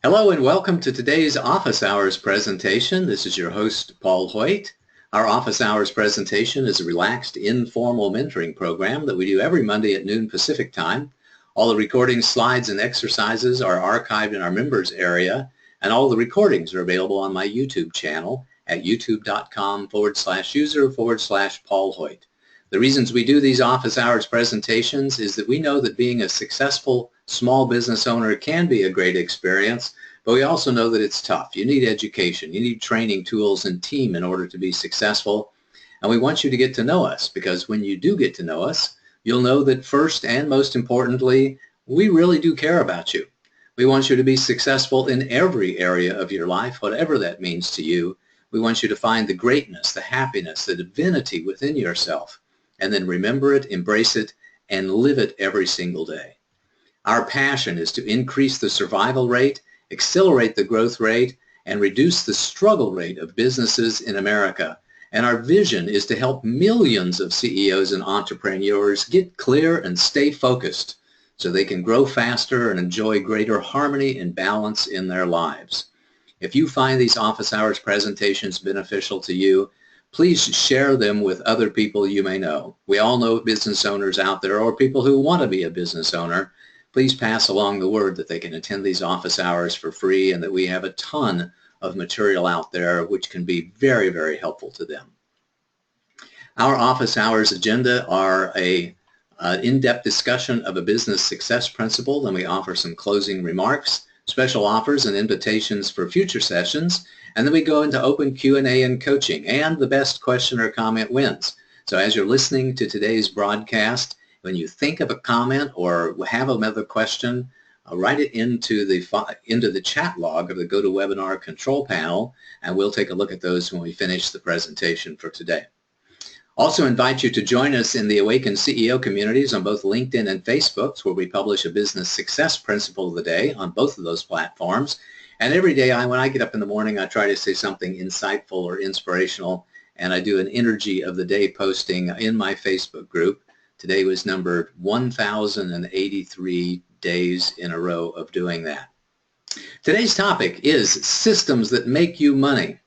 Hello and welcome to today's Office Hours presentation. This is your host, Paul Hoyt. Our Office Hours presentation is a relaxed, informal mentoring program that we do every Monday at noon Pacific time. All the recordings, slides, and exercises are archived in our members area, and all the recordings are available on my YouTube channel at youtube.com/user/Paul Hoyt. The reasons we do these Office Hours presentations is that we know that being a successful small business owner can be a great experience, but we also know that it's tough. You need education, you need training, tools, and team in order to be successful. And we want you to get to know us, because when you do get to know us, you'll know that first and most importantly, we really do care about you. We want you to be successful in every area of your life, whatever that means to you. We want you to find the greatness, the happiness, the divinity within yourself, and then remember it, embrace it, and live it every single day. Our passion is to increase the survival rate, accelerate the growth rate, and reduce the struggle rate of businesses in America. And our vision is to help millions of CEOs and entrepreneurs get clear and stay focused so they can grow faster and enjoy greater harmony and balance in their lives. If you find these Office Hours presentations beneficial to you, please share them with other people you may know. We all know business owners out there or people who want to be a business owner. Please pass along the word that they can attend these office hours for free and that we have a ton of material out there which can be very, very helpful to them. Our office hours agenda are an in-depth discussion of a business success principle. Then we offer some closing remarks, special offers and invitations for future sessions, and then we go into open Q&A and coaching, and the best question or comment wins. So as you're listening to today's broadcast, when you think of a comment or have another question, write it into the chat log of the GoToWebinar control panel, and we'll take a look at those when we finish the presentation for today. Also invite you to join us in the Awakened CEO communities on both LinkedIn and Facebook, where we publish a business success principle of the day on both of those platforms. And every day when I get up in the morning, I try to say something insightful or inspirational, and I do an energy of the day posting in my Facebook group. Today was numbered 1,083 days in a row of doing that. Today's topic is systems that make you money.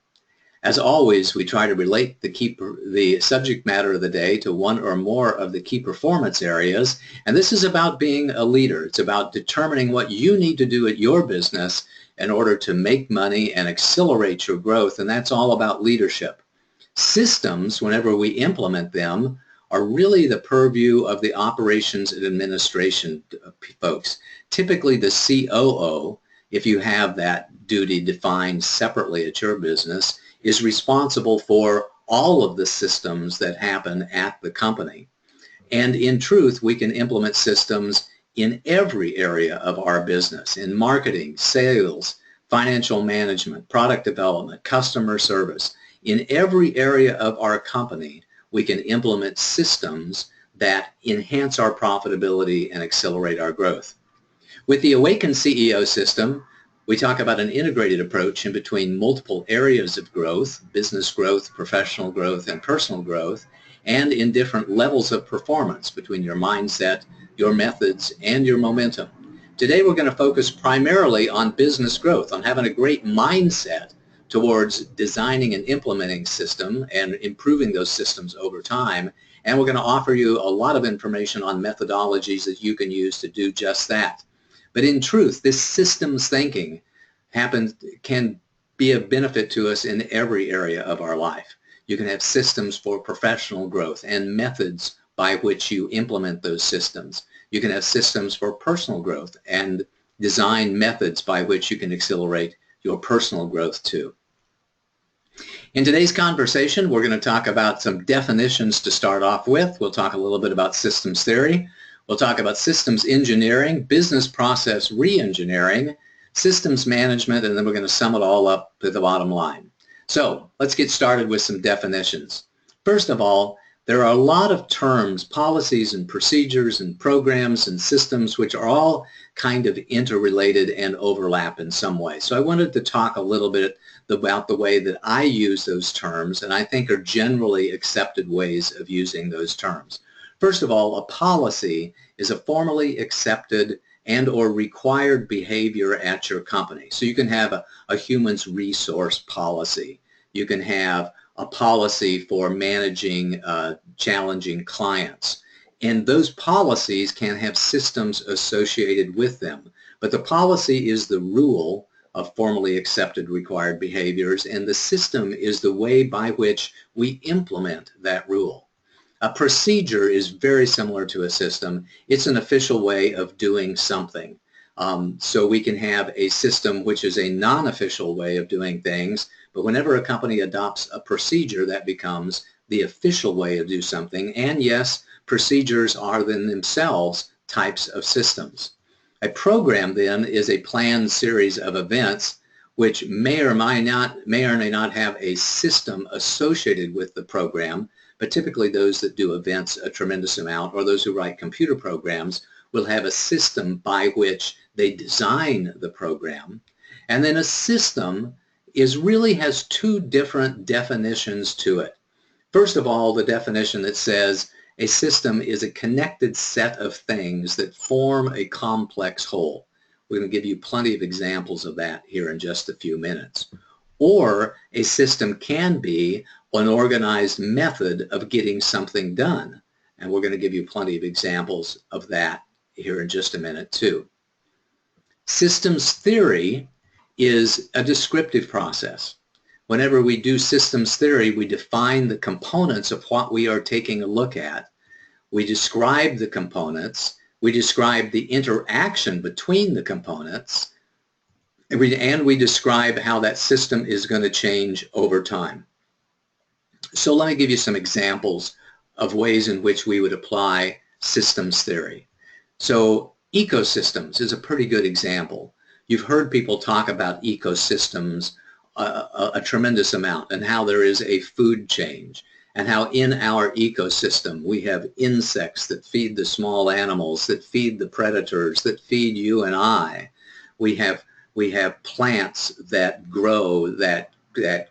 As always, we try to relate the subject matter of the day to one or more of the key performance areas, and this is about being a leader. It's about determining what you need to do at your business in order to make money and accelerate your growth, and that's all about leadership. Systems, whenever we implement them, are really the purview of the operations and administration folks. Typically the COO, if you have that duty defined separately at your business, is responsible for all of the systems that happen at the company. And in truth, we can implement systems in every area of our business, in marketing, sales, financial management, product development, customer service. In every area of our company, we can implement systems that enhance our profitability and accelerate our growth. With the Awakened CEO system, we talk about an integrated approach in between multiple areas of growth, business growth, professional growth, and personal growth, and in different levels of performance between your mindset, your methods, and your momentum. Today we're going to focus primarily on business growth, on having a great mindset towards designing and implementing system and improving those systems over time. And we're going to offer you a lot of information on methodologies that you can use to do just that. But in truth, this systems thinking can be of benefit to us in every area of our life. You can have systems for professional growth and methods by which you implement those systems. You can have systems for personal growth and design methods by which you can accelerate your personal growth too. In today's conversation, we're going to talk about some definitions to start off with. We'll talk a little bit about systems theory. We'll talk about systems engineering, business process reengineering, systems management, and then we're going to sum it all up to the bottom line. So let's get started with some definitions. First of all, there are a lot of terms, policies and procedures and programs and systems which are all kind of interrelated and overlap in some way. So I wanted to talk a little bit about the way that I use those terms and I think are generally accepted ways of using those terms. First of all, a policy is a formally accepted and or required behavior at your company. So you can have a human resource policy. You can have a policy for managing challenging clients. And those policies can have systems associated with them. But the policy is the rule of formally accepted required behaviors, and the system is the way by which we implement that rule. A procedure is very similar to a system. It's an official way of doing something. So we can have a system which is a non-official way of doing things, but whenever a company adopts a procedure, that becomes the official way to do something. And yes, procedures are in themselves types of systems. A program then is a planned series of events which may or may not have a system associated with the program, but typically those that do events a tremendous amount, or those who write computer programs, will have a system by which they design the program. And then a system really has two different definitions to it. First of all, the definition that says a system is a connected set of things that form a complex whole. We're going to give you plenty of examples of that here in just a few minutes. Or a system can be an organized method of getting something done. And we're going to give you plenty of examples of that here in just a minute too. Systems theory is a descriptive process. Whenever we do systems theory, we define the components of what we are taking a look at. We describe the components. We describe the interaction between the components. And we describe how that system is going to change over time. So let me give you some examples of ways in which we would apply systems theory. So ecosystems is a pretty good example. You've heard people talk about ecosystems a tremendous amount, and how there is a food chain, and how in our ecosystem we have insects that feed the small animals, that feed the predators, that feed you and I. We have plants that grow, that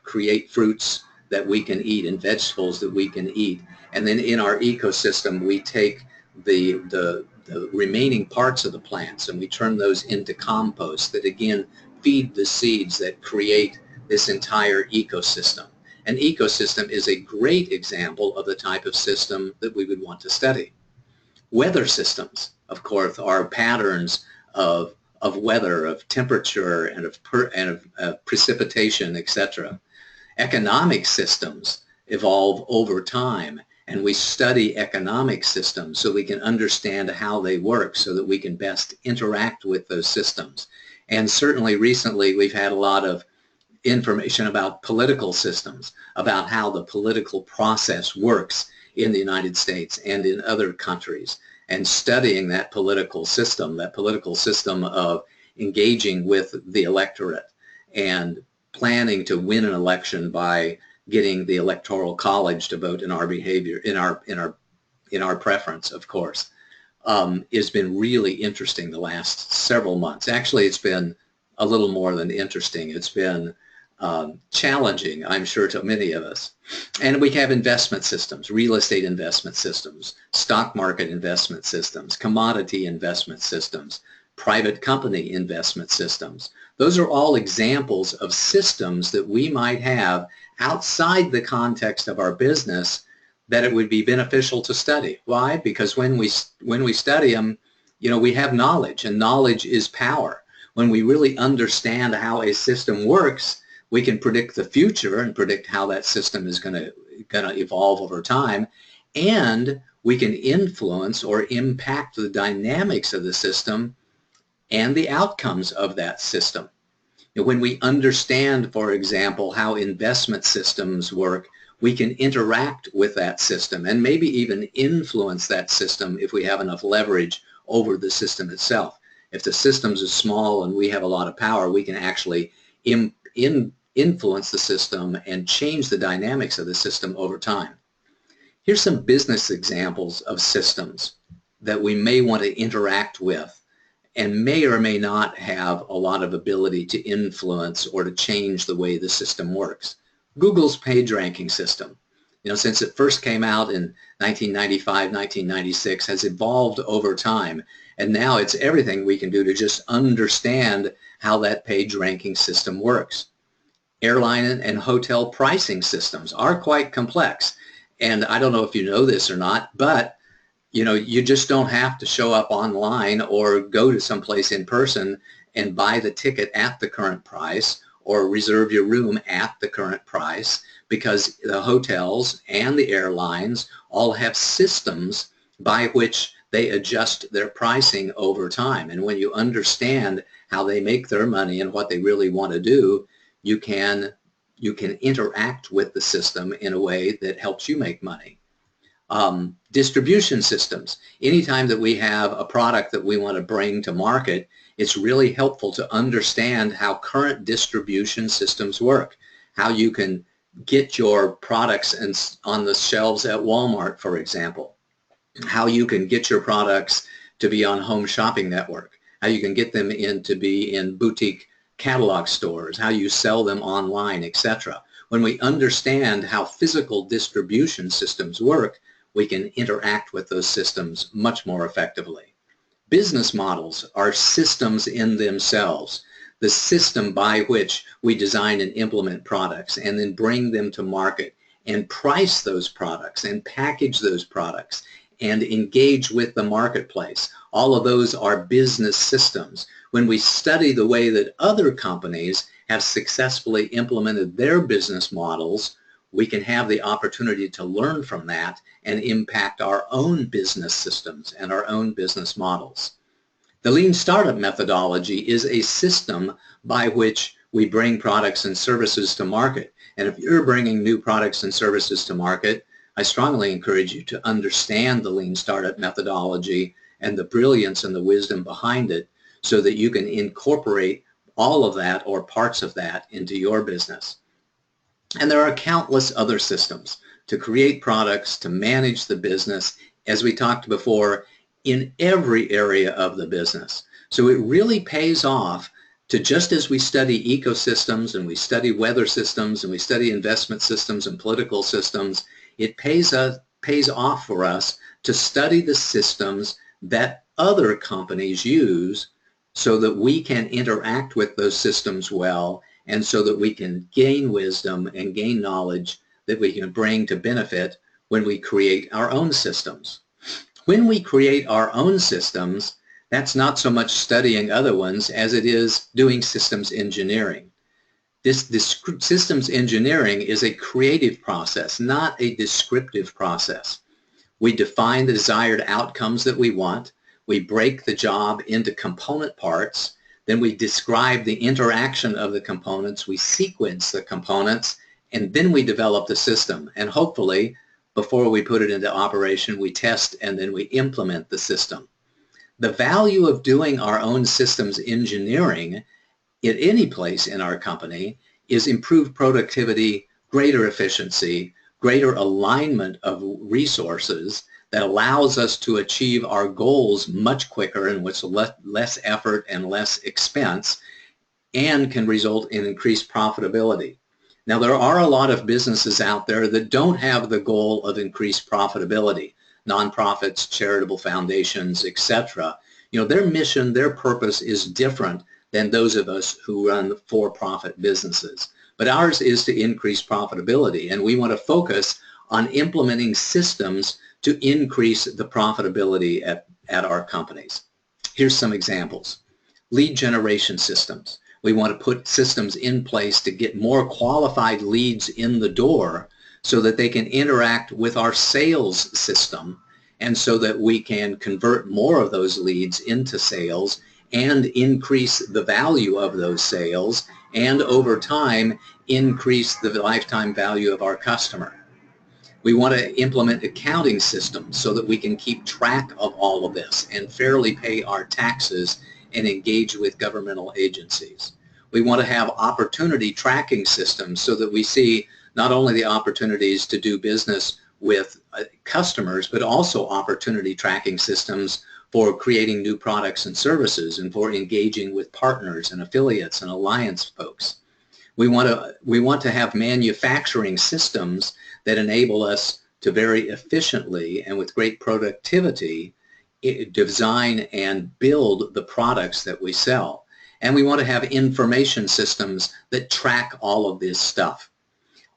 create fruits that we can eat and vegetables that we can eat. And then in our ecosystem we take the remaining parts of the plants and we turn those into compost that again feed the seeds that create this entire ecosystem. An ecosystem is a great example of the type of system that we would want to study. Weather systems, of course, are patterns of weather, of temperature, and of precipitation, etc. Economic systems evolve over time, and we study economic systems so we can understand how they work so that we can best interact with those systems. And certainly recently we've had a lot of information about political systems, about how the political process works in the United States and in other countries, and studying that political system of engaging with the electorate and planning to win an election by getting the electoral college to vote in our behavior, in our preference, of course, has been really interesting the last several months. Actually, it's been a little more than interesting. It's been challenging, I'm sure, to many of us. And we have investment systems, real estate investment systems, stock market investment systems, commodity investment systems, private company investment systems. Those are all examples of systems that we might have outside the context of our business that it would be beneficial to study. Why? Because when we study them, we have knowledge, and knowledge is power. When we really understand how a system works, we can predict the future and predict how that system is going to evolve over time, and we can influence or impact the dynamics of the system and the outcomes of that system. When we understand, for example, how investment systems work, we can interact with that system and maybe even influence that system if we have enough leverage over the system itself. If the systems are small and we have a lot of power, we can actually influence the system and change the dynamics of the system over time. Here's some business examples of systems that we may want to interact with and may or may not have a lot of ability to influence or to change the way the system works. Google's page ranking system, since it first came out in 1995, 1996, has evolved over time, And now it's everything we can do to just understand how that page ranking system works. Airline and hotel pricing systems are quite complex. And I don't know if you know this or not, but you just don't have to show up online or go to someplace in person and buy the ticket at the current price or reserve your room at the current price, because the hotels and the airlines all have systems by which they adjust their pricing over time. And when you understand how they make their money and what they really want to do, you can interact with the system in a way that helps you make money. Distribution systems. Anytime that we have a product that we want to bring to market, it's really helpful to understand how current distribution systems work, how you can get your products on the shelves at Walmart, for example, how you can get your products to be on Home Shopping Network, how you can get them to be in boutique catalog stores, how you sell them online, etc. When we understand how physical distribution systems work, we can interact with those systems much more effectively. Business models are systems in themselves, the system by which we design and implement products and then bring them to market and price those products and package those products and engage with the marketplace. All of those are business systems. When we study the way that other companies have successfully implemented their business models, we can have the opportunity to learn from that and impact our own business systems and our own business models. The Lean Startup methodology is a system by which we bring products and services to market. And if you're bringing new products and services to market, I strongly encourage you to understand the Lean Startup methodology and the brilliance and the wisdom behind it so that you can incorporate all of that or parts of that into your business. And there are countless other systems to create products, to manage the business, as we talked before, in every area of the business. So it really pays off to, just as we study ecosystems and we study weather systems and we study investment systems and political systems, it pays off for us to study the systems that other companies use so that we can interact with those systems well, and so that we can gain wisdom and gain knowledge that we can bring to benefit when we create our own systems. When we create our own systems, that's not so much studying other ones as it is doing systems engineering. This systems engineering is a creative process, not a descriptive process. We define the desired outcomes that we want. We break the job into component parts. Then we describe the interaction of the components. We sequence the components, and then we develop the system. And hopefully, before we put it into operation, we test and then we implement the system. The value of doing our own systems engineering at any place in our company is improved productivity, greater efficiency, greater alignment of resources that allows us to achieve our goals much quicker and with less effort and less expense, and can result in increased profitability. Now, there are a lot of businesses out there that don't have the goal of increased profitability. Nonprofits, charitable foundations, etc. Their mission, their purpose is different than those of us who run for-profit businesses. But ours is to increase profitability, and we want to focus on implementing systems to increase the profitability at our companies. Here's some examples. Lead generation systems. We want to put systems in place to get more qualified leads in the door so that they can interact with our sales system, and so that we can convert more of those leads into sales and increase the value of those sales, and over time increase the lifetime value of our customer. We want to implement accounting systems so that we can keep track of all of this and fairly pay our taxes and engage with governmental agencies. We want to have opportunity tracking systems so that we see not only the opportunities to do business with customers, but also opportunity tracking systems for creating new products and services and for engaging with partners and affiliates and alliance folks. We want to have manufacturing systems that enable us to very efficiently and with great productivity design and build the products that we sell. And we want to have information systems that track all of this stuff.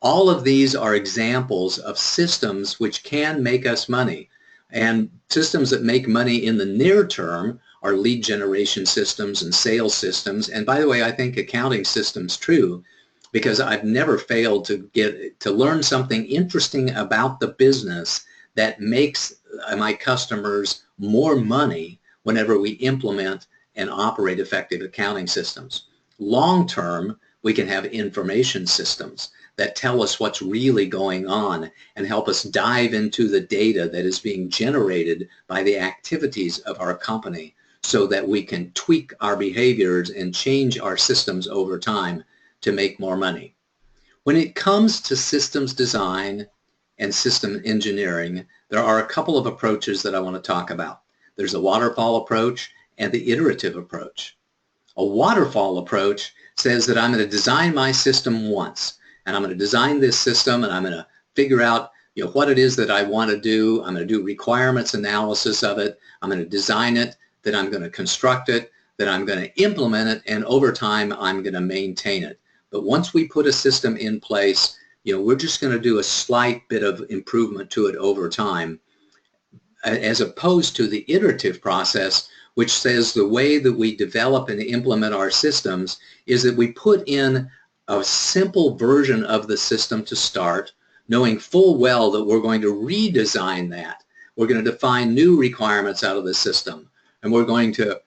All of these are examples of systems which can make us money. And systems that make money in the near term are lead generation systems and sales systems. And by the way, I think accounting systems too, because I've never failed to learn something interesting about the business that makes my customers more money whenever we implement and operate effective accounting systems. Long term, we can have information systems that tell us what's really going on and help us dive into the data that is being generated by the activities of our company so that we can tweak our behaviors and change our systems over time to make more money. When it comes to systems design and system engineering, there are a couple of approaches that I want to talk about. There's a waterfall approach and the iterative approach. A waterfall approach says that I'm going to design my system once, and I'm going to design this system, and I'm going to figure out what it is that I want to do. I'm going to do requirements analysis of it. I'm going to design it, then I'm going to construct it, then I'm going to implement it, and over time I'm going to maintain it. But once we put a system in place, we're just going to do a slight bit of improvement to it over time, as opposed to the iterative process, which says the way that we develop and implement our systems is that we put in a simple version of the system to start, knowing full well that we're going to redesign that. We're going to define new requirements out of the system, and we're going to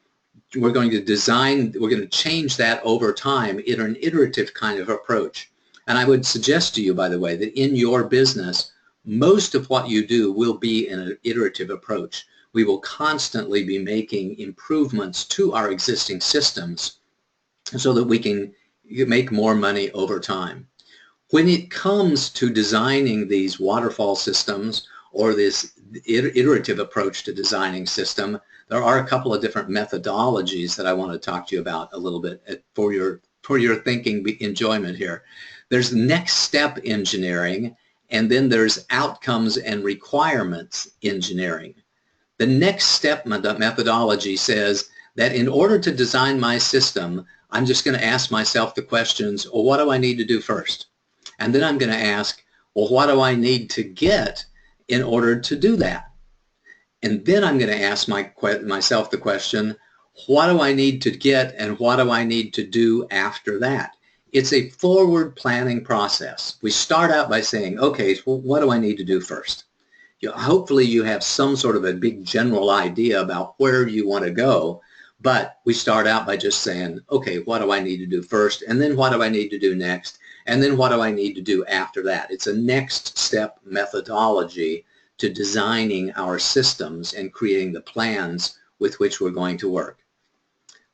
change that over time in an iterative kind of approach. And I would suggest to you, by the way, that in your business, most of what you do will be in an iterative approach. We will constantly be making improvements to our existing systems so that we can make more money over time. When it comes to designing these waterfall systems or this iterative approach to designing system, there are a couple of different methodologies that I want to talk to you about a little bit for your thinking enjoyment here. There's next step engineering, and then there's outcomes and requirements engineering. The next step methodology says that in order to design my system, I'm just going to ask myself the questions, well, what do I need to do first? And then I'm going to ask, well, what do I need to get in order to do that? And then I'm going to ask myself the question, what do I need to get and what do I need to do after that? It's a forward planning process. We start out by saying, okay, well, what do I need to do first? Hopefully you have some sort of a big general idea about where you want to go, but we start out by just saying, okay, what do I need to do first? And then what do I need to do next? And then what do I need to do after that? It's a next step methodology to designing our systems and creating the plans with which we're going to work.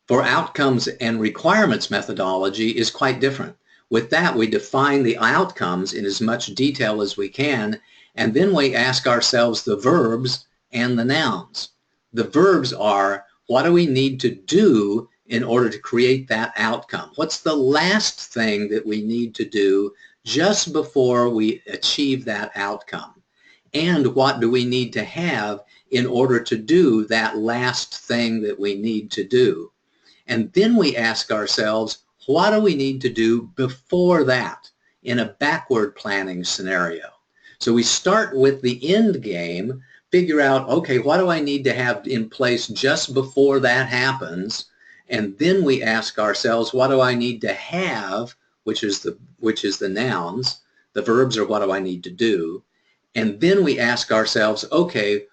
For outcomes and requirements methodology is quite different. With that, we define the outcomes in as much detail as we can, and then we ask ourselves the verbs and the nouns. The verbs are, what do we need to do in order to create that outcome? What's the last thing that we need to do just before we achieve that outcome? And what do we need to have in order to do that last thing that we need to do? And then we ask ourselves, what do we need to do before that in a backward planning scenario? So we start with the end game, figure out, okay, what do I need to have in place just before that happens? And then we ask ourselves, what do I need to have, which is the nouns. The verbs are what do I need to do. And then we ask ourselves, okay,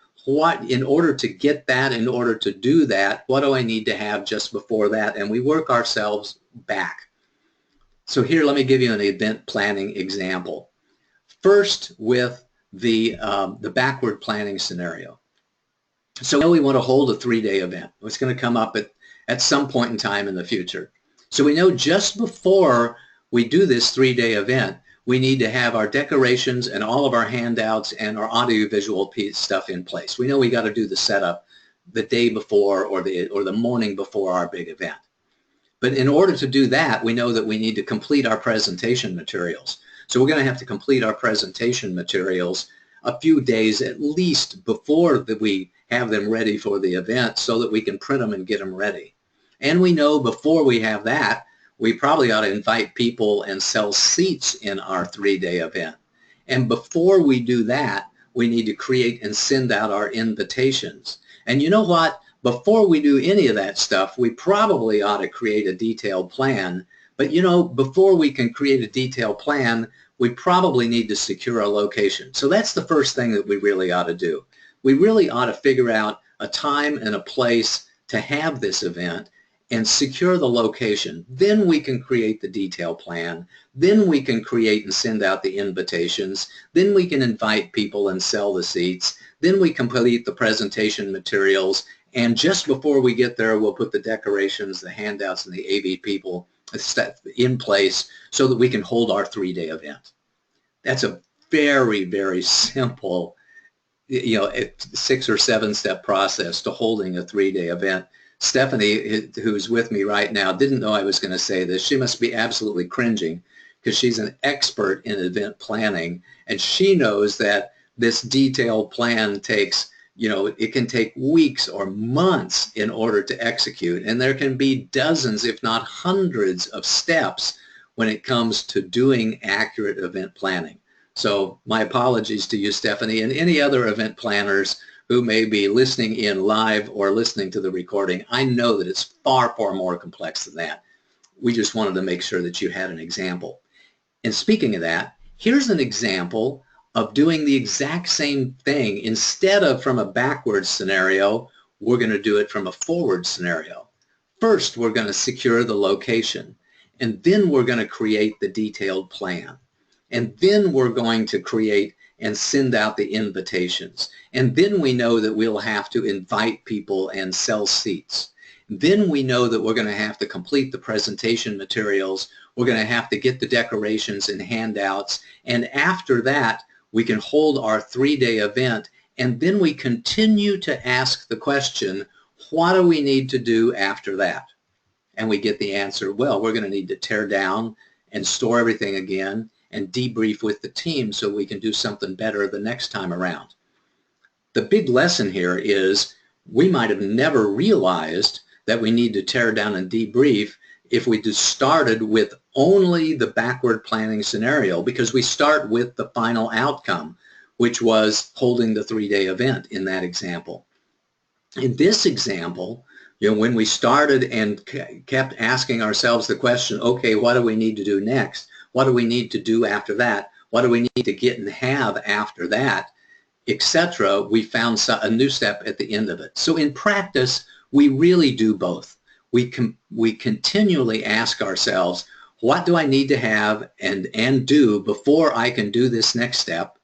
in order to get that, in order to do that, what do I need to have just before that? And we work ourselves back. So here, let me give you an event planning example. First, with the backward planning scenario. So we want to hold a 3-day event. It's going to come up at some point in time in the future. So we know just before we do this 3-day event, we need to have our decorations and all of our handouts and our audiovisual stuff in place. We know we got to do the setup the day before or the morning before our big event. But in order to do that, we know that we need to complete our presentation materials. So we're going to have to complete our presentation materials a few days at least before that we have them ready for the event so that we can print them and get them ready. And we know before we have that, we probably ought to invite people and sell seats in our 3-day event. And before we do that, we need to create and send out our invitations. And you know what? Before we do any of that stuff, we probably ought to create a detailed plan. But you know, before we can create a detailed plan, we probably need to secure a location. So that's the first thing that we really ought to do. We really ought to figure out a time and a place to have this event and secure the location. Then we can create the detailed plan. Then we can create and send out the invitations. Then we can invite people and sell the seats. Then we complete the presentation materials. And just before we get there, we'll put the decorations, the handouts, and the AV people in place so that we can hold our 3-day event. That's a very, very simple, 6 or 7 step process to holding a 3-day event. Stephanie, who's with me right now, didn't know I was going to say this. She must be absolutely cringing because she's an expert in event planning, and she knows that this detailed plan takes, it can take weeks or months in order to execute, and there can be dozens, if not hundreds, of steps when it comes to doing accurate event planning. So my apologies to you, Stephanie, and any other event planners who may be listening in live or listening to the recording. I know that it's far, far more complex than that. We just wanted to make sure that you had an example. And speaking of that, here's an example of doing the exact same thing. Instead of from a backwards scenario, we're going to do it from a forward scenario. First, we're going to secure the location, and then we're going to create the detailed plan. And then we're going to create and send out the invitations. And then we know that we'll have to invite people and sell seats. Then we know that we're going to have to complete the presentation materials. We're going to have to get the decorations and handouts. And after that, we can hold our 3-day event. And then we continue to ask the question, what do we need to do after that? And we get the answer, well, we're going to need to tear down and store everything again and debrief with the team so we can do something better the next time around. The big lesson here is we might have never realized that we need to tear down and debrief if we just started with only the backward planning scenario, because we start with the final outcome, which was holding the 3-day event in that example. In this example, when we started and kept asking ourselves the question, okay, what do we need to do next? What do we need to do after that? What do we need to get and have after that, etc.? We found a new step at the end of it. So in practice, we really do both. We continually ask ourselves, what do I need to have and do before I can do this next step?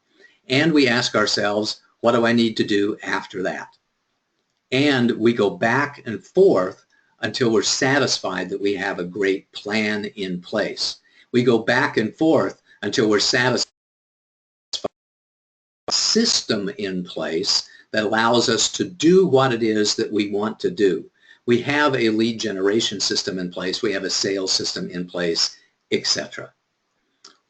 And we ask ourselves, what do I need to do after that? And we go back and forth until we're satisfied that we have a great plan in place. We go back and forth until we're satisfied with a system in place that allows us to do what it is that we want to do. We have a lead generation system in place. We have a sales system in place, etc.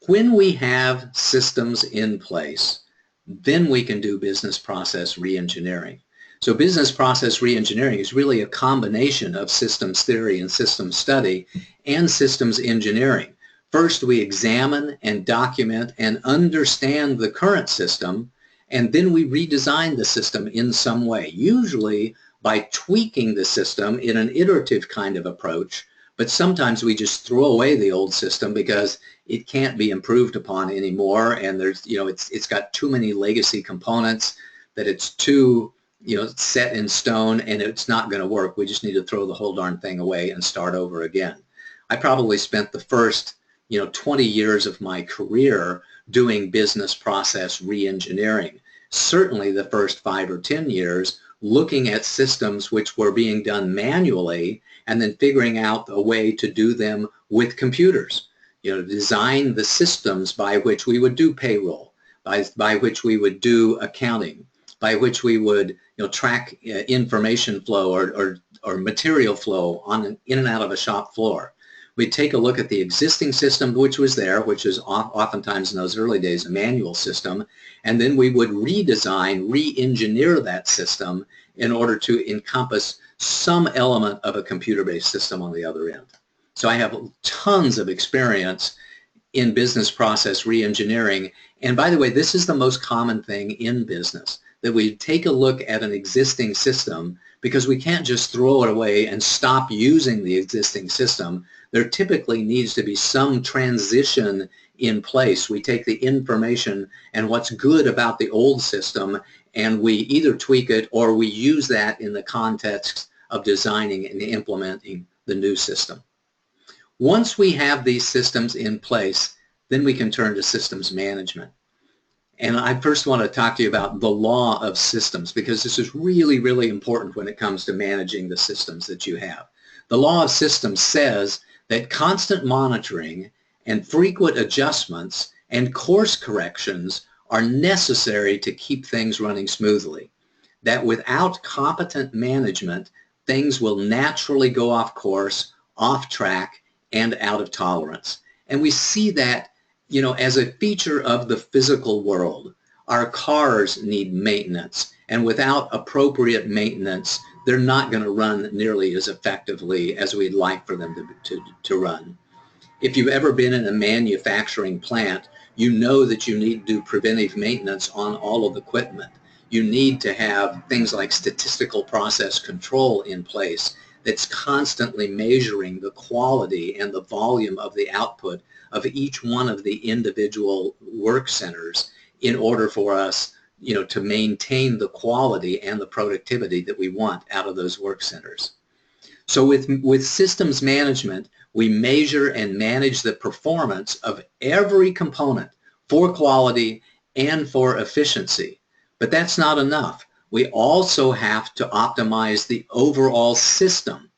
When we have systems in place, then we can do business process reengineering. So business process reengineering is really a combination of systems theory and systems study and systems engineering. First, we examine and document and understand the current system, and then we redesign the system in some way, usually by tweaking the system in an iterative kind of approach, but sometimes we just throw away the old system because it can't be improved upon anymore, and it's got too many legacy components that it's too set in stone, and it's not going to work. We just need to throw the whole darn thing away and start over again. I probably spent the first 20 years of my career doing business process reengineering. Certainly the first 5 or 10 years looking at systems which were being done manually and then figuring out a way to do them with computers. Design the systems by which we would do payroll, by which we would do accounting, by which we would track information flow or material flow in and out of a shop floor. We'd take a look at the existing system which was there, which is oftentimes in those early days a manual system, and then we would redesign, re-engineer that system in order to encompass some element of a computer-based system on the other end. So I have tons of experience in business process re-engineering, and by the way, this is the most common thing in business, that we take a look at an existing system because we can't just throw it away and stop using the existing system. There typically needs to be some transition in place. We take the information and what's good about the old system and we either tweak it or we use that in the context of designing and implementing the new system. Once we have these systems in place, then we can turn to systems management. And I first want to talk to you about the law of systems, because this is really, really important when it comes to managing the systems that you have. The law of systems says that constant monitoring and frequent adjustments and course corrections are necessary to keep things running smoothly. That without competent management, things will naturally go off course, off track, and out of tolerance. And we see that, as a feature of the physical world. Our cars need maintenance, and without appropriate maintenance, they're not going to run nearly as effectively as we'd like for them to run. If you've ever been in a manufacturing plant, you know that you need to do preventive maintenance on all of the equipment. You need to have things like statistical process control in place that's constantly measuring the quality and the volume of the output of each one of the individual work centers in order for us, to maintain the quality and the productivity that we want out of those work centers. So with systems management, we measure and manage the performance of every component for quality and for efficiency. But that's not enough. We also have to optimize the overall system.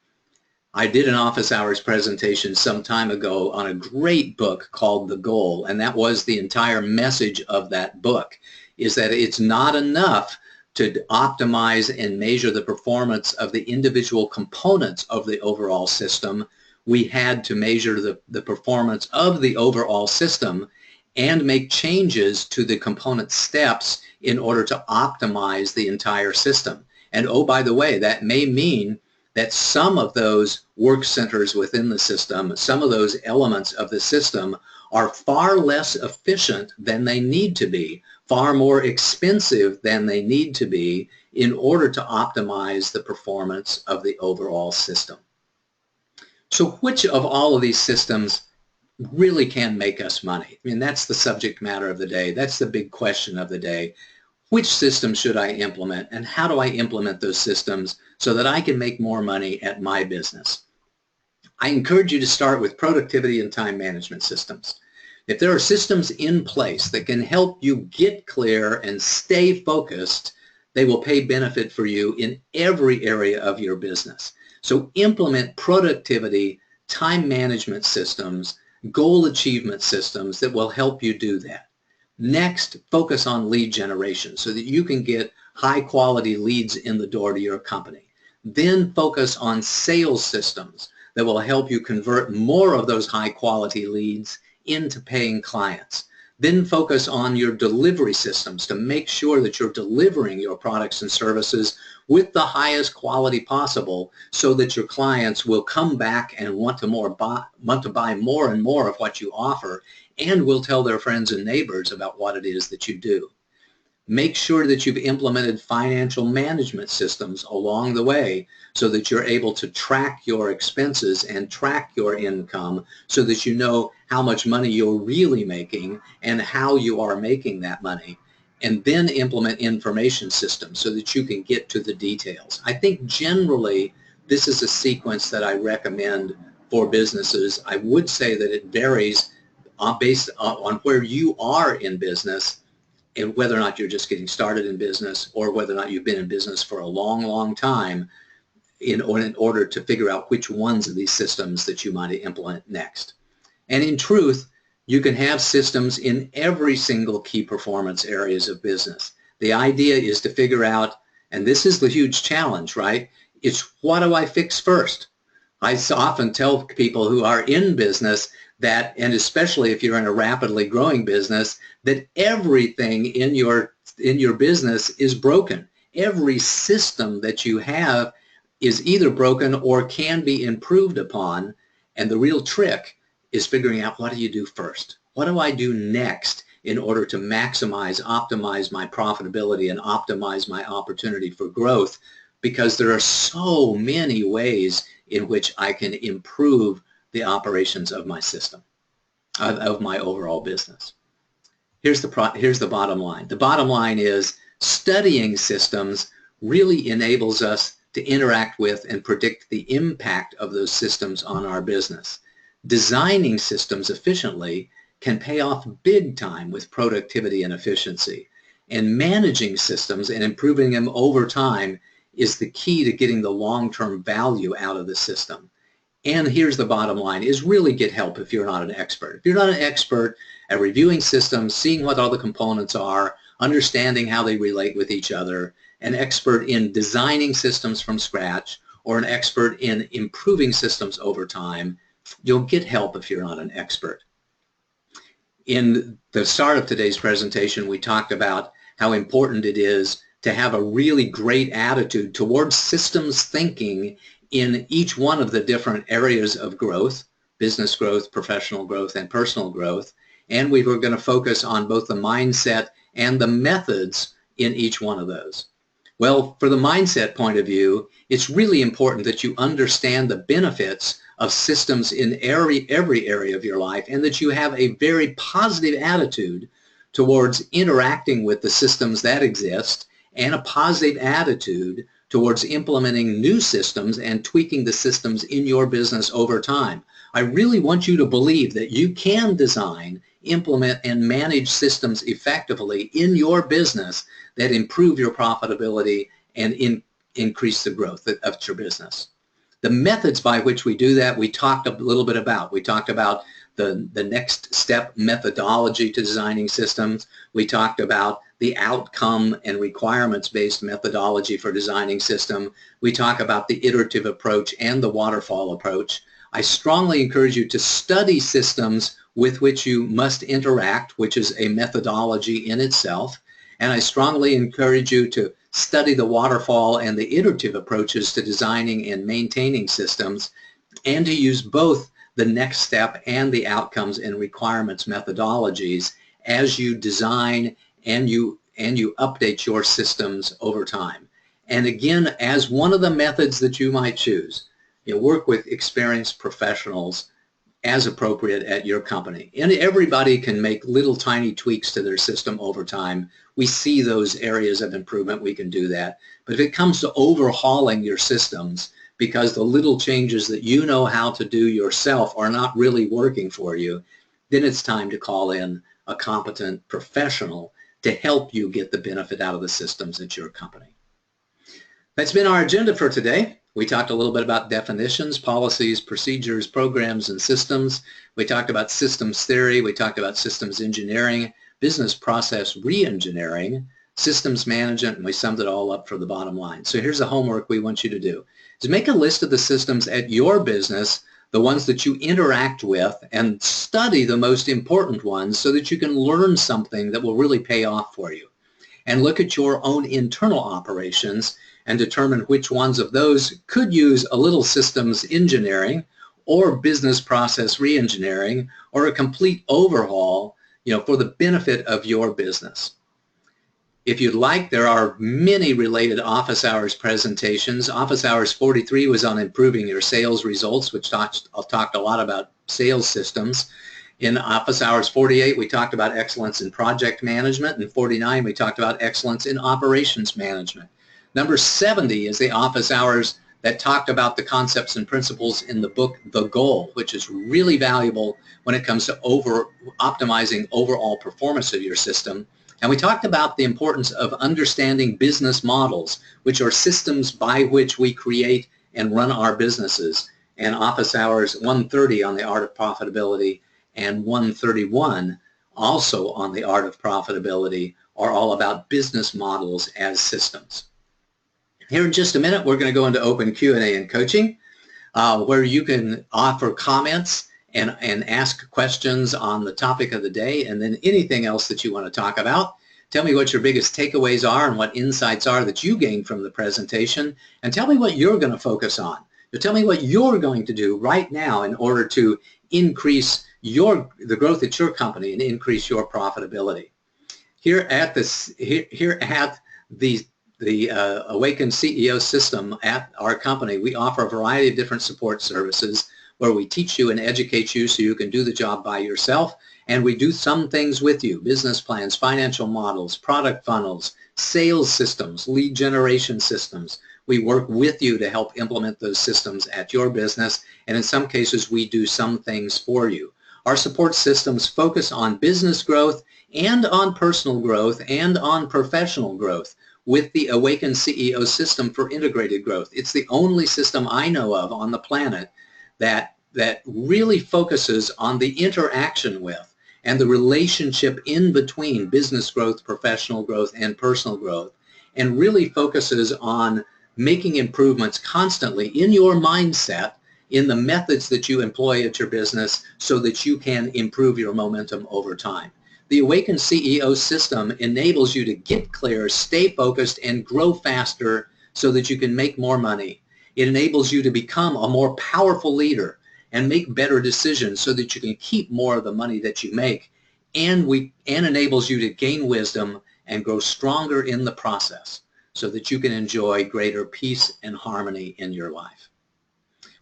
I did an office hours presentation some time ago on a great book called The Goal, and that was the entire message of that book, is that it's not enough to optimize and measure the performance of the individual components of the overall system. We had to measure the performance of the overall system and make changes to the component steps in order to optimize the entire system. And oh, by the way, that may mean that some of those work centers within the system, some of those elements of the system are far less efficient than they need to be, far more expensive than they need to be in order to optimize the performance of the overall system. So which of all of these systems really can make us money? I mean, that's the subject matter of the day. That's the big question of the day. Which system should I implement, and how do I implement those systems so that I can make more money at my business? I encourage you to start with productivity and time management systems. If there are systems in place that can help you get clear and stay focused, they will pay benefit for you in every area of your business. So implement productivity, time management systems, goal achievement systems that will help you do that. Next, focus on lead generation so that you can get high quality leads in the door to your company. Then focus on sales systems that will help you convert more of those high quality leads into paying clients. Then focus on your delivery systems to make sure that you're delivering your products and services with the highest quality possible so that your clients will come back and want to buy more and more of what you offer, and will tell their friends and neighbors about what it is that you do. Make sure that you've implemented financial management systems along the way so that you're able to track your expenses and track your income so that you know how much money you're really making and how you are making that money. And then implement information systems so that you can get to the details. I think generally this is a sequence that I recommend for businesses. I would say that it varies based on where you are in business and whether or not you're just getting started in business or whether or not you've been in business for a long, long time in order to figure out which ones of these systems that you might implement next. And in truth, you can have systems in every single key performance areas of business. The idea is to figure out, and this is the huge challenge, right? It's what do I fix first? I often tell people who are in business that, and especially if you're in a rapidly growing business, that everything in your business is broken. Every system that you have is either broken or can be improved upon, and the real trick is figuring out, what do you do first? What do I do next in order to maximize, optimize my profitability and optimize my opportunity for growth? Because there are so many ways in which I can improve the operations of my system, of my overall business. Here's the bottom line. The bottom line is studying systems really enables us to interact with and predict the impact of those systems on our business. Designing systems efficiently can pay off big time with productivity and efficiency. And managing systems and improving them over time is the key to getting the long-term value out of the system. And here's the bottom line, is really get help if you're not an expert. If you're not an expert at reviewing systems, seeing what all the components are, understanding how they relate with each other, an expert in designing systems from scratch, or an expert in improving systems over time, you'll get help if you're not an expert. In the start of today's presentation, we talked about how important it is to have a really great attitude towards systems thinking in each one of the different areas of growth, business growth, professional growth, and personal growth. And we were going to focus on both the mindset and the methods in each one of those. Well, for the mindset point of view, it's really important that you understand the benefits of systems in every area of your life, and that you have a very positive attitude towards interacting with the systems that exist, and a positive attitude towards implementing new systems and tweaking the systems in your business over time. I really want you to believe that you can design, implement, and manage systems effectively in your business that improve your profitability and increase the growth of your business. The methods by which we do that, we talked a little bit about. We talked about the next step methodology to designing systems. We talked about the outcome and requirements-based methodology for designing system. We talk about the iterative approach and the waterfall approach. I strongly encourage you to study systems with which you must interact, which is a methodology in itself. And I strongly encourage you to study the waterfall and the iterative approaches to designing and maintaining systems, and to use both the next step and the outcomes and requirements methodologies as you design and you update your systems over time. And again, as one of the methods that you might choose, work with experienced professionals as appropriate at your company. And everybody can make little tiny tweaks to their system over time. We see those areas of improvement, we can do that. But if it comes to overhauling your systems because the little changes that you know how to do yourself are not really working for you, then it's time to call in a competent professional to help you get the benefit out of the systems at your company. That's been our agenda for today. We talked a little bit about definitions, policies, procedures, programs, and systems. We talked about systems theory. We talked about systems engineering, business process reengineering, systems management, and we summed it all up for the bottom line. So here's the homework we want you to do. Is make a list of the systems at your business, the ones that you interact with, and study the most important ones so that you can learn something that will really pay off for you. And look at your own internal operations and determine which ones of those could use a little systems engineering or business process reengineering or a complete overhaul, for the benefit of your business. If you'd like, there are many related office hours presentations. Office hours 43 was on improving your sales results, which talked a lot about sales systems. In office hours 48, we talked about excellence in project management, and 49, we talked about excellence in operations management. Number 70 is the office hours that talked about the concepts and principles in the book, The Goal, which is really valuable when it comes to optimizing overall performance of your system. And we talked about the importance of understanding business models, which are systems by which we create and run our businesses. And office hours 130 on the art of profitability and 131 also on the art of profitability are all about business models as systems. Here in just a minute, we're going to go into open Q&A and coaching. where you can offer comments and ask questions on the topic of the day, and then anything else that you want to talk about. Tell me what your biggest takeaways are and what insights are that you gained from the presentation, and tell me what you're going to focus on. So tell me what you're going to do right now in order to increase the growth at your company and increase your profitability. Here at the Awaken CEO system at our company, we offer a variety of different support services where we teach you and educate you so you can do the job by yourself, and we do some things with you: business plans, financial models, product funnels, sales systems, lead generation systems. We work with you to help implement those systems at your business, and in some cases we do some things for you. Our support systems focus on business growth and on personal growth and on professional growth with the Awaken CEO system for integrated growth. It's the only system I know of on the planet that really focuses on the interaction with and the relationship in between business growth, professional growth, and personal growth, and really focuses on making improvements constantly in your mindset, in the methods that you employ at your business so that you can improve your momentum over time. The Awaken CEO system enables you to get clear, stay focused, and grow faster so that you can make more money. It enables you to become a more powerful leader and make better decisions so that you can keep more of the money that you make, and enables you to gain wisdom and grow stronger in the process so that you can enjoy greater peace and harmony in your life.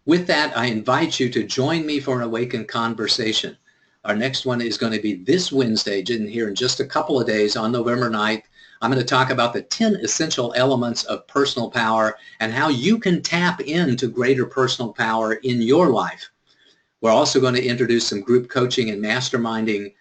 With that, I invite you to join me for an Awaken conversation. Our next one is going to be this Wednesday, here in just a couple of days on November 9th. I'm going to talk about the 10 essential elements of personal power and how you can tap into greater personal power in your life. We're also going to introduce some group coaching and masterminding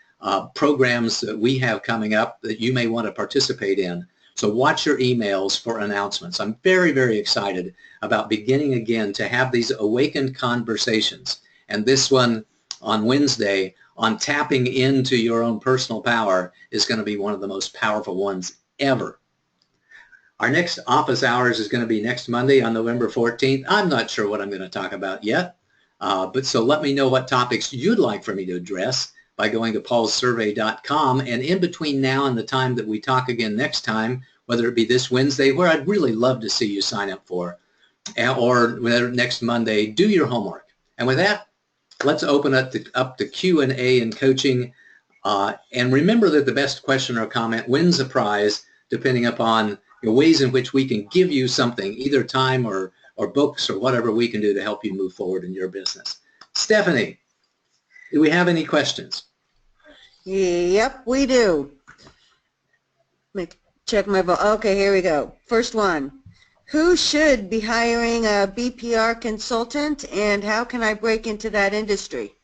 programs that we have coming up that you may want to participate in. So watch your emails for announcements. I'm very, very excited about beginning again to have these awakened conversations. And this one on Wednesday on tapping into your own personal power is going to be one of the most powerful ones ever. Our next office hours is going to be next Monday on November 14th. I'm not sure what I'm going to talk about yet, but so let me know what topics you'd like for me to address by going to paulsurvey.com, and in between now and the time that we talk again next time, whether it be this Wednesday, where I'd really love to see you sign up for, or next Monday, do your homework. And with that, let's open up the Q&A and coaching, and remember that the best question or comment wins a prize, depending upon the ways in which we can give you something, either time or books or whatever we can do to help you move forward in your business. Stephanie, do we have any questions? Yep, we do. Let me check my vote. Okay, here we go. First one. Who should be hiring a BPR consultant, and how can I break into that industry?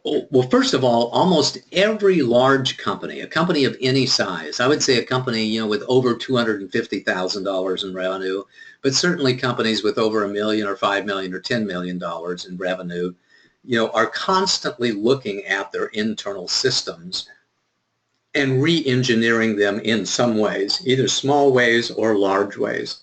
Well, first of all, almost every large company, a company of any size, I would say a company, with over $250,000 in revenue, but certainly companies with over $1 million or $5 million or $10 million in revenue, are constantly looking at their internal systems and re-engineering them in some ways, either small ways or large ways.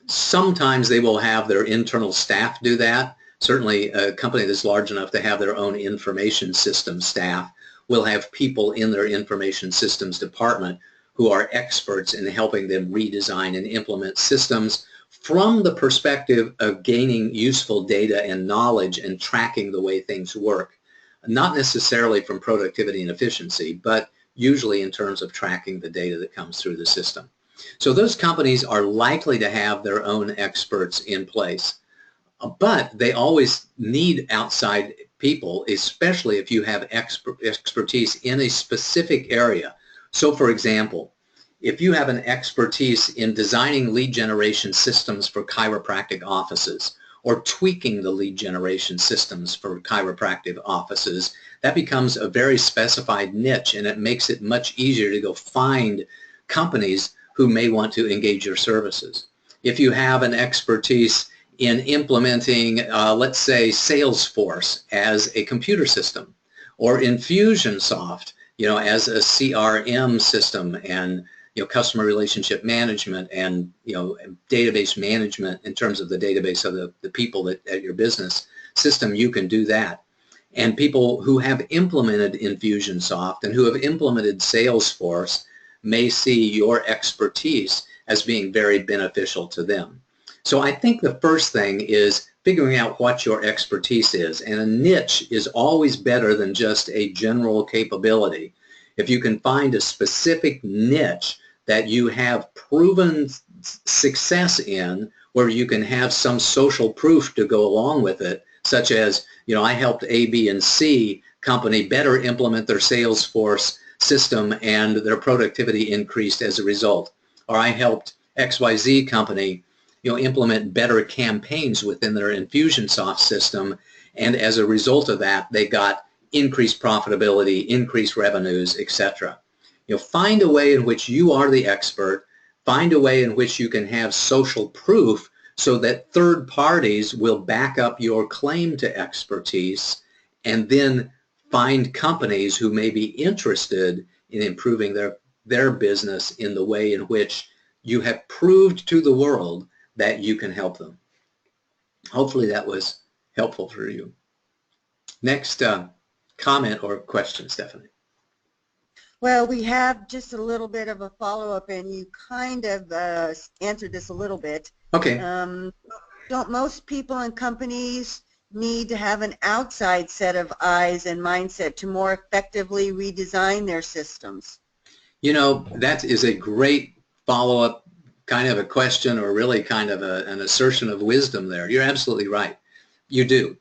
Sometimes they will have their internal staff do that. Certainly a company that's large enough to have their own information system staff will have people in their information systems department who are experts in helping them redesign and implement systems from the perspective of gaining useful data and knowledge and tracking the way things work. Not necessarily from productivity and efficiency, but usually in terms of tracking the data that comes through the system. So those companies are likely to have their own experts in place. But they always need outside people, especially if you have expertise in a specific area. So for example, if you have an expertise in designing lead generation systems for chiropractic offices, or tweaking the lead generation systems for chiropractic offices, that becomes a very specified niche, and it makes it much easier to go find companies who may want to engage your services. If you have an expertise in implementing, let's say, Salesforce as a computer system, or Infusionsoft, as a CRM system, and customer relationship management and, database management in terms of the database of the people that at your business system, you can do that. And people who have implemented Infusionsoft and who have implemented Salesforce may see your expertise as being very beneficial to them. So I think the first thing is figuring out what your expertise is, and a niche is always better than just a general capability. If you can find a specific niche that you have proven success in, where you can have some social proof to go along with it, such as, I helped A, B, and C company better implement their Salesforce system and their productivity increased as a result. Or I helped XYZ company implement better campaigns within their Infusionsoft system, and as a result of that, they got increased profitability, increased revenues, etc. Find a way in which you are the expert, find a way in which you can have social proof so that third parties will back up your claim to expertise, and then find companies who may be interested in improving their business in the way in which you have proved to the world that you can help them. Hopefully that was helpful for you. Next comment or question, Stephanie. Well, we have just a little bit of a follow-up, and you kind of answered this a little bit. Okay. Don't most people and companies need to have an outside set of eyes and mindset to more effectively redesign their systems? That is a great follow-up kind of a question, or really kind of an assertion of wisdom there. You're absolutely right. You do.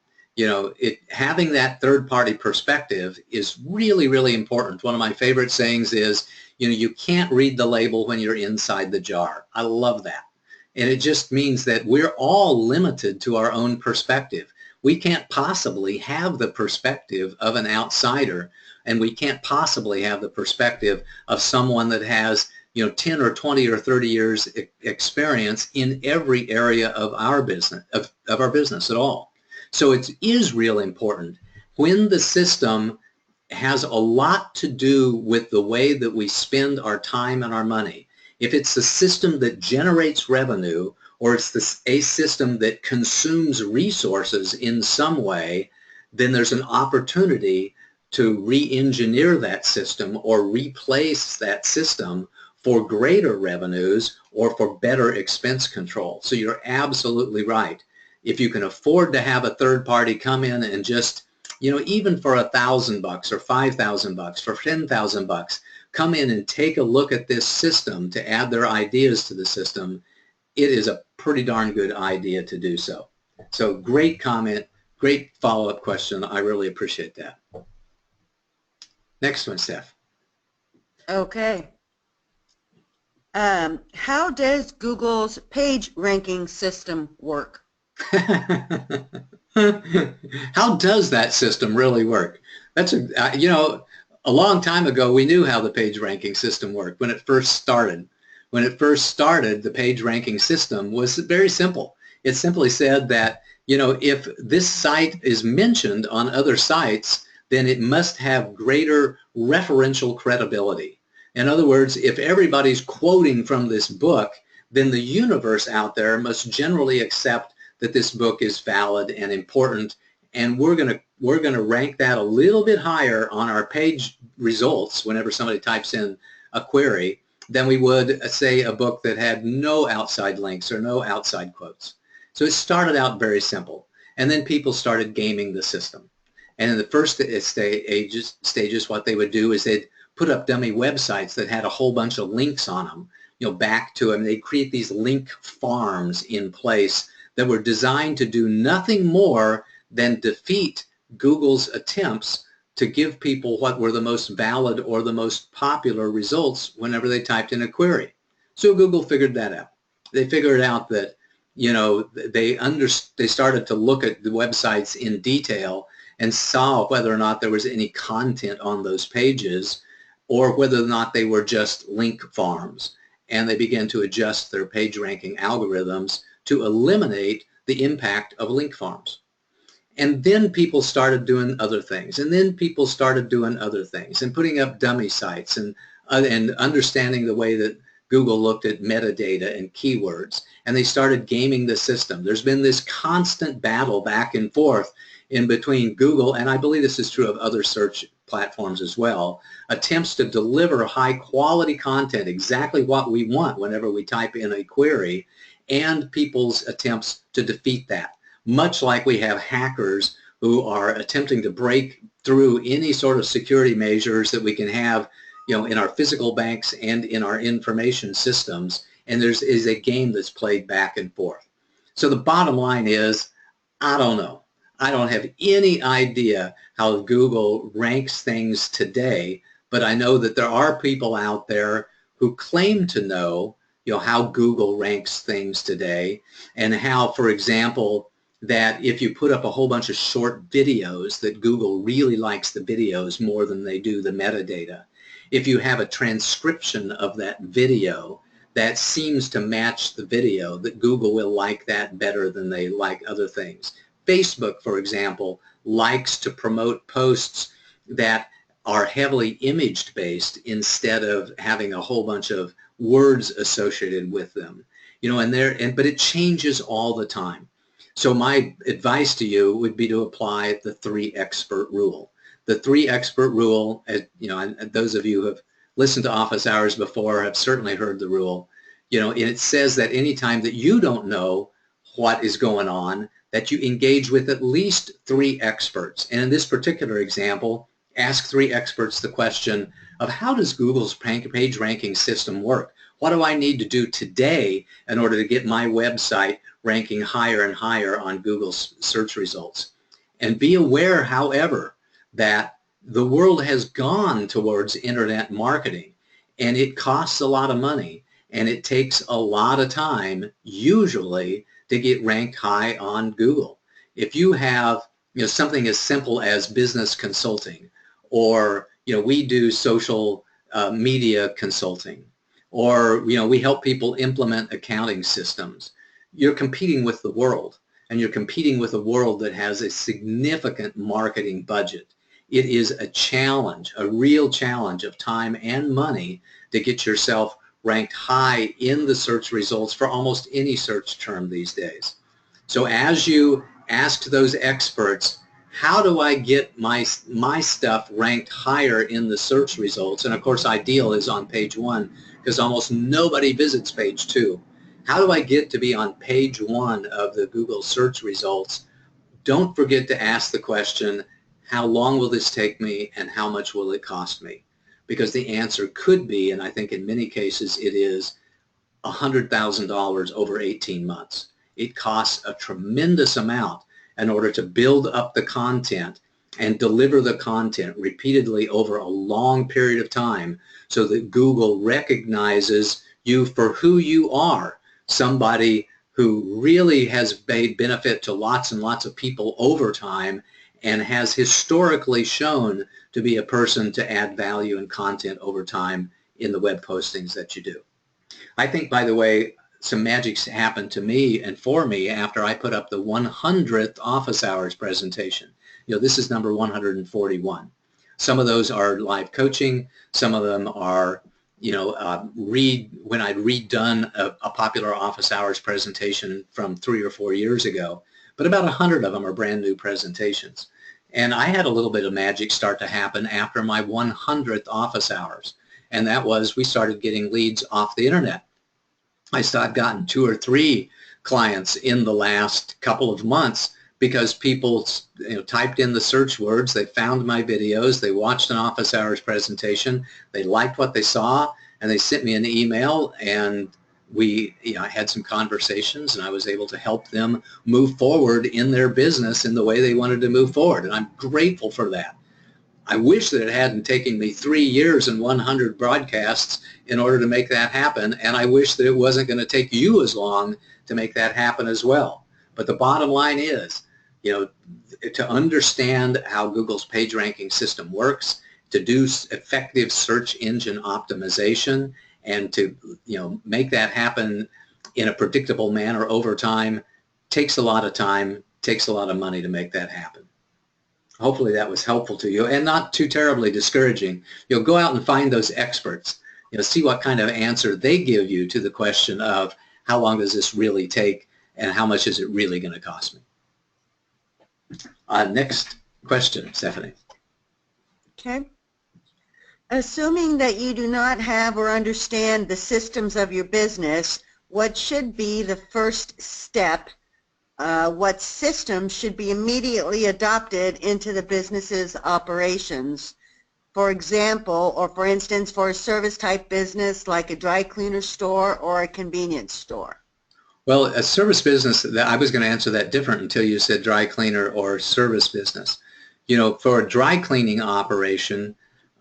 Having that third-party perspective is really, really important. One of my favorite sayings is, you can't read the label when you're inside the jar. I love that. And it just means that we're all limited to our own perspective. We can't possibly have the perspective of an outsider, and we can't possibly have the perspective of someone that has 10 or 20 or 30 years experience in every area of our business, of our business at all. So it is real important when the system has a lot to do with the way that we spend our time and our money. If it's the system that generates revenue, or it's a system that consumes resources in some way, then there's an opportunity to re-engineer that system or replace that system for greater revenues or for better expense control. So you're absolutely right. If you can afford to have a third party come in and just, even for $1,000 or $5,000, for $10,000, come in and take a look at this system to add their ideas to the system, it is a pretty darn good idea to do so. So great comment, great follow-up question. I really appreciate that. Next one, Steph. Okay. How does Google's page ranking system work? How does that system really work? That's a long time ago we knew how the page ranking system worked when it first started. When it first started, the page ranking system was very simple. It simply said that, if this site is mentioned on other sites, then it must have greater referential credibility. In other words, if everybody's quoting from this book, then the universe out there must generally accept that this book is valid and important, and we're going to rank that a little bit higher on our page results whenever somebody types in a query than we would, say, a book that had no outside links or no outside quotes. So it started out very simple, and then people started gaming the system. And in the first stages, what they would do is they'd put up dummy websites that had a whole bunch of links on them, back to them. They'd create these link farms in place that were designed to do nothing more than defeat Google's attempts to give people what were the most valid or the most popular results whenever they typed in a query. So Google figured that out. They figured out that, they started to look at the websites in detail and saw whether or not there was any content on those pages, or whether or not they were just link farms. And they began to adjust their page ranking algorithms to eliminate the impact of link farms. And then people started doing other things, and then people started doing other things and putting up dummy sites and and understanding the way that Google looked at metadata and keywords, and they started gaming the system. There's been this constant battle back and forth in between Google, and I believe this is true of other search platforms as well, attempts to deliver high quality content, exactly what we want whenever we type in a query, and people's attempts to defeat that. Much like we have hackers who are attempting to break through any sort of security measures that we can have, in our physical banks and in our information systems, and there is a game that's played back and forth. So the bottom line is, I don't know. I don't have any idea how Google ranks things today, but I know that there are people out there who claim to know, how Google ranks things today, and how, for example, that if you put up a whole bunch of short videos, that Google really likes the videos more than they do the metadata. If you have a transcription of that video that seems to match the video, that Google will like that better than they like other things. Facebook, for example, likes to promote posts that are heavily image-based instead of having a whole bunch of words associated with them. But it changes all the time. So my advice to you would be to apply the 3-expert rule. The 3-expert rule, and those of you who have listened to Office Hours before have certainly heard the rule. And it says that anytime that you don't know what is going on, that you engage with at least 3 experts. And in this particular example, ask 3 experts the question of, how does Google's page ranking system work? What do I need to do today in order to get my website ranking higher and higher on Google's search results? And be aware, however, that the world has gone towards internet marketing, and it costs a lot of money, and it takes a lot of time, usually, to get ranked high on Google. If you have something as simple as business consulting, or we do social media consulting, or we help people implement accounting systems, you're competing with the world, and you're competing with a world that has a significant marketing budget. It is a challenge, a real challenge of time and money to get yourself ranked high in the search results for almost any search term these days. So as you ask those experts, how do I get my stuff ranked higher in the search results? And of course, ideal is on page 1, because almost nobody visits page 2. How do I get to be on page 1 of the Google search results? Don't forget to ask the question, how long will this take me and how much will it cost me? Because the answer could be, and I think in many cases it is, $100,000 over 18 months. It costs a tremendous amount in order to build up the content and deliver the content repeatedly over a long period of time, so that Google recognizes you for who you are, somebody who really has made benefit to lots and lots of people over time, and has historically shown to be a person to add value and content over time in the web postings that you do. I think, by the way, some magic's happened to me and for me after I put up the 100th Office Hours presentation. This is number 141. Some of those are live coaching. Some of them are, when I'd redone a popular Office Hours presentation from 3 or 4 years ago. But about 100 of them are brand new presentations. And I had a little bit of magic start to happen after my 100th Office Hours. And that was, we started getting leads off the internet. I've gotten 2 or 3 clients in the last couple of months because people typed in the search words, they found my videos, they watched an Office Hours presentation, they liked what they saw, and they sent me an email, and I had some conversations, and I was able to help them move forward in their business in the way they wanted to move forward, and I'm grateful for that. I wish that it hadn't taken me 3 years and 100 broadcasts in order to make that happen, and I wish that it wasn't going to take you as long to make that happen as well. But the bottom line is, to understand how Google's page ranking system works, to do effective search engine optimization, and to make that happen in a predictable manner over time, takes a lot of time, takes a lot of money to make that happen. Hopefully that was helpful to you and not too terribly discouraging. You'll go out and find those experts. See what kind of answer they give you to the question of how long does this really take and how much is it really going to cost me. Next question, Stephanie. Okay. Assuming that you do not have or understand the systems of your business, what should be the first step? What systems should be immediately adopted into the business's operations? For example, or for instance, for a service type business like a dry cleaner store or a convenience store. Well, a service business, I was going to answer that different until you said dry cleaner or service business. For a dry cleaning operation,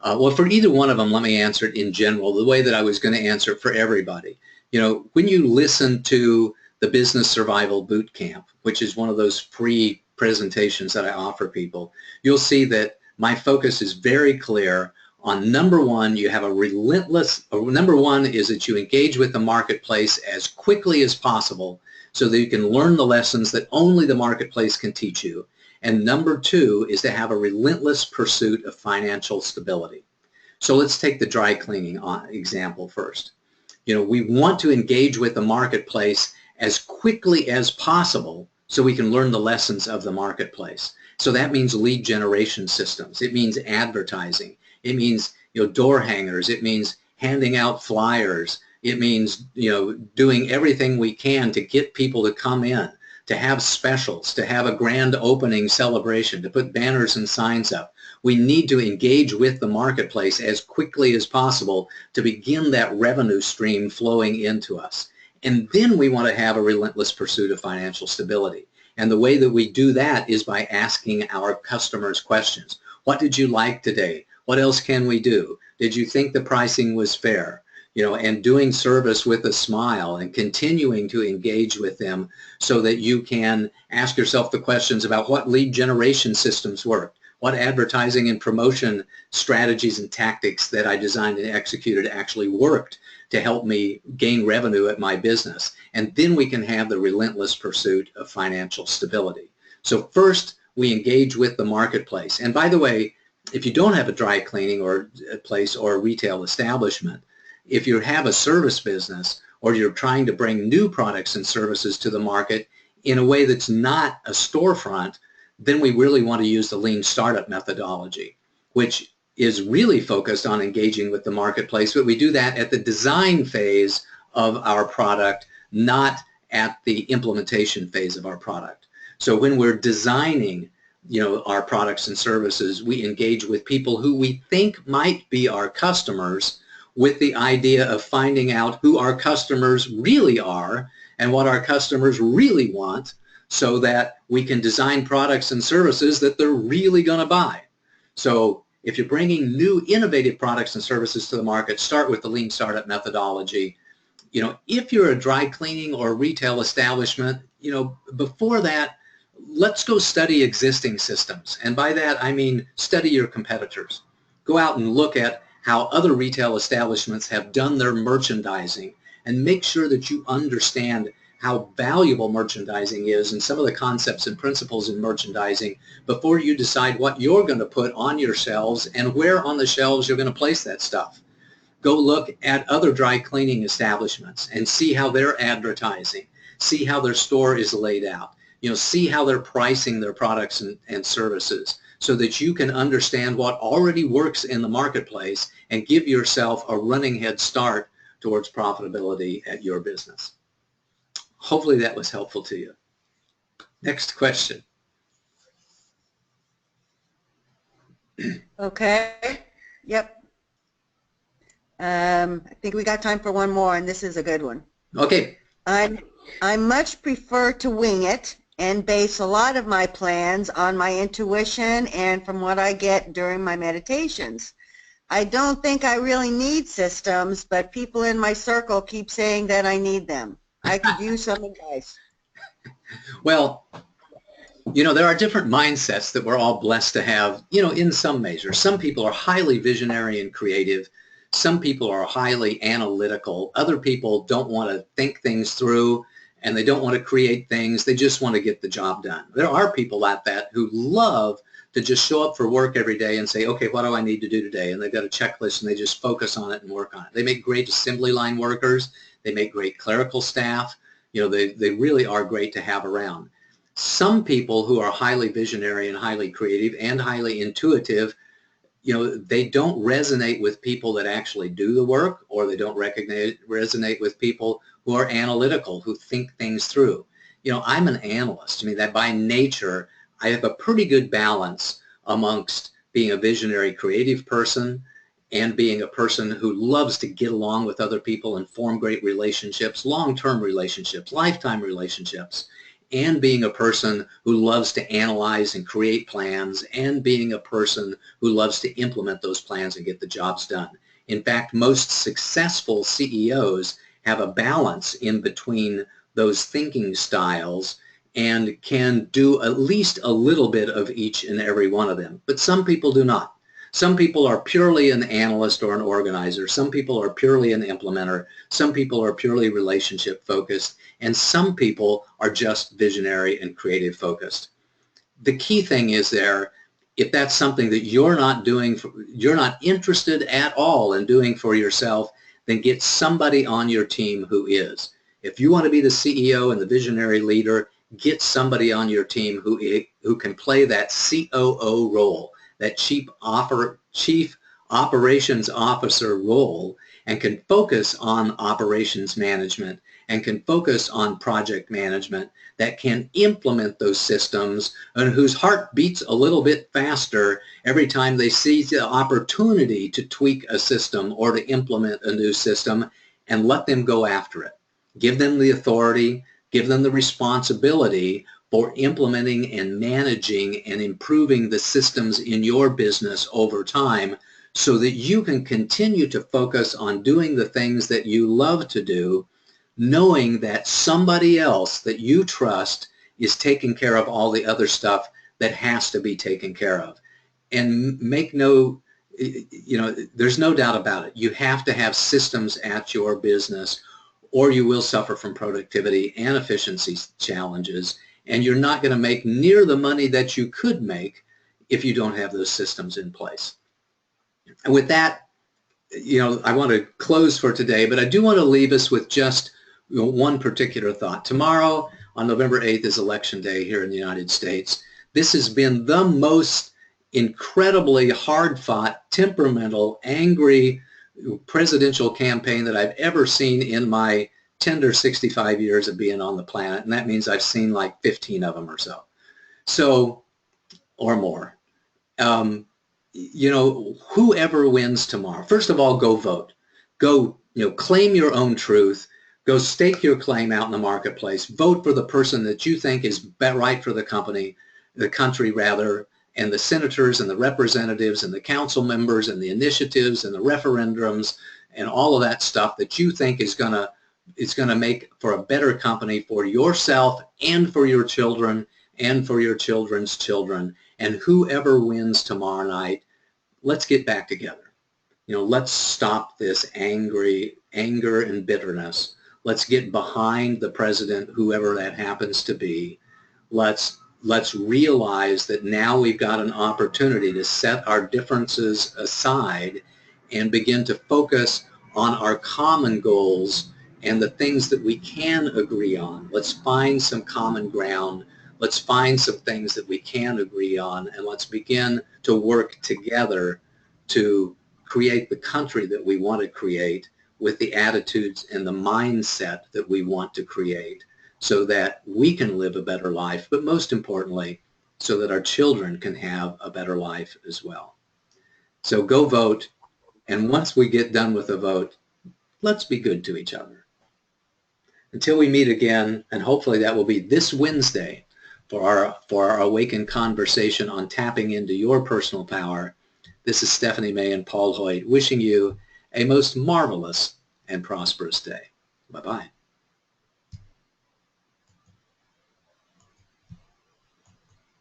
well, for either one of them, let me answer it in general, the way that I was going to answer it for everybody. When you listen to the Business Survival Boot Camp, which is one of those free presentations that I offer people, you'll see that my focus is very clear on number one, you have number one is that you engage with the marketplace as quickly as possible so that you can learn the lessons that only the marketplace can teach you. And number two is to have a relentless pursuit of financial stability. So let's take the dry cleaning example first. We want to engage with the marketplace as quickly as possible so we can learn the lessons of the marketplace. So that means lead generation systems. It means advertising. It means door hangers. It means handing out flyers. It means doing everything we can to get people to come in, to have specials, to have a grand opening celebration, to put banners and signs up. We need to engage with the marketplace as quickly as possible to begin that revenue stream flowing into us. And then we want to have a relentless pursuit of financial stability. And the way that we do that is by asking our customers questions. What did you like today? What else can we do? Did you think the pricing was fair? And doing service with a smile and continuing to engage with them so that you can ask yourself the questions about what lead generation systems worked, what advertising and promotion strategies and tactics that I designed and executed actually worked to help me gain revenue at my business. And then we can have the relentless pursuit of financial stability. So first, we engage with the marketplace. And by the way, if you don't have a dry cleaning or a place or a retail establishment, if you have a service business or you're trying to bring new products and services to the market in a way that's not a storefront, then we really want to use the lean startup methodology, which is really focused on engaging with the marketplace, but we do that at the design phase of our product, not at the implementation phase of our product. So when we're designing our products and services, we engage with people who we think might be our customers with the idea of finding out who our customers really are and what our customers really want so that we can design products and services that they're really going to buy. So if you're bringing new innovative products and services to the market, start with the lean startup methodology. If you're a dry cleaning or retail establishment, before that, let's go study existing systems. And by that, I mean study your competitors. Go out and look at how other retail establishments have done their merchandising and make sure that you understand how valuable merchandising is and some of the concepts and principles in merchandising before you decide what you're going to put on your shelves and where on the shelves you're going to place that stuff. Go look at other dry cleaning establishments and see how they're advertising, see how their store is laid out, see how they're pricing their products and services so that you can understand what already works in the marketplace and give yourself a running head start towards profitability at your business. Hopefully that was helpful to you. Next question. Okay. Yep. I think we got time for one more, and this is a good one. Okay. I much prefer to wing it and base a lot of my plans on my intuition and from what I get during my meditations. I don't think I really need systems, but people in my circle keep saying that I need them. I could use some advice. Well, there are different mindsets that we're all blessed to have, in some measure. Some people are highly visionary and creative. Some people are highly analytical. Other people don't want to think things through and they don't want to create things. They just want to get the job done. There are people like that who love to just show up for work every day and say, okay, what do I need to do today? And they've got a checklist and they just focus on it and work on it. They make great assembly line workers. They make great clerical staff. You know, they really are great to have around. Some people who are highly visionary and highly creative and highly intuitive, you know, they don't resonate with people that actually do the work, or they don't resonate with people who are analytical, who think things through. You know, I'm an analyst. I mean, that by nature, I have a pretty good balance amongst being a visionary creative person and being a person who loves to get along with other people and form great relationships, long-term relationships, lifetime relationships, and being a person who loves to analyze and create plans, and being a person who loves to implement those plans and get the jobs done. In fact, most successful CEOs have a balance in between those thinking styles and can do at least a little bit of each and every one of them. But some people do not. Some people are purely an analyst or an organizer. Some people are purely an implementer. Some people are purely relationship focused. And some people are just visionary and creative focused. The key thing is there, if that's something that you're not doing, you're not interested at all in doing for yourself, then get somebody on your team who is. If you want to be the CEO and the visionary leader, get somebody on your team who can play that COO role, that chief operations officer role, and can focus on operations management and can focus on project management, that can implement those systems, and whose heart beats a little bit faster every time they see the opportunity to tweak a system or to implement a new system, and let them go after it. Give them the authority, give them the responsibility for implementing and managing and improving the systems in your business over time, so that you can continue to focus on doing the things that you love to do, knowing that somebody else that you trust is taking care of all the other stuff that has to be taken care of. And make no, you know, there's no doubt about it. You have to have systems at your business, or you will suffer from productivity and efficiency challenges, and you're not going to make near the money that you could make if you don't have those systems in place. And with that, you know, I want to close for today, but I do want to leave us with just, you know, one particular thought. Tomorrow, on November 8th, is Election Day here in the United States. This has been the most incredibly hard-fought, temperamental, angry presidential campaign that I've ever seen in my tender 65 years of being on the planet, and that means I've seen like 15 of them or so, or more. You know, whoever wins tomorrow, first of all, go vote. Go, you know, claim your own truth. Go stake your claim out in the marketplace. Vote for the person that you think is right for the country rather, and the senators and the representatives and the council members and the initiatives and the referendums and all of that stuff that you think is going to make for a better company for yourself and for your children and for your children's children. And whoever wins tomorrow night, let's get back together. You know, let's stop this anger and bitterness. Let's get behind the president, whoever that happens to be. Let's realize that now we've got an opportunity to set our differences aside and begin to focus on our common goals and the things that we can agree on. Let's find some common ground. Let's find some things that we can agree on, and let's begin to work together to create the country that we want to create with the attitudes and the mindset that we want to create, so that we can live a better life, but most importantly, so that our children can have a better life as well. So go vote, and once we get done with the vote, let's be good to each other. Until we meet again, and hopefully that will be this Wednesday, for our Awakened Conversation on tapping into your personal power. This is Stephanie May and Paul Hoyt wishing you a most marvelous and prosperous day. Bye-bye.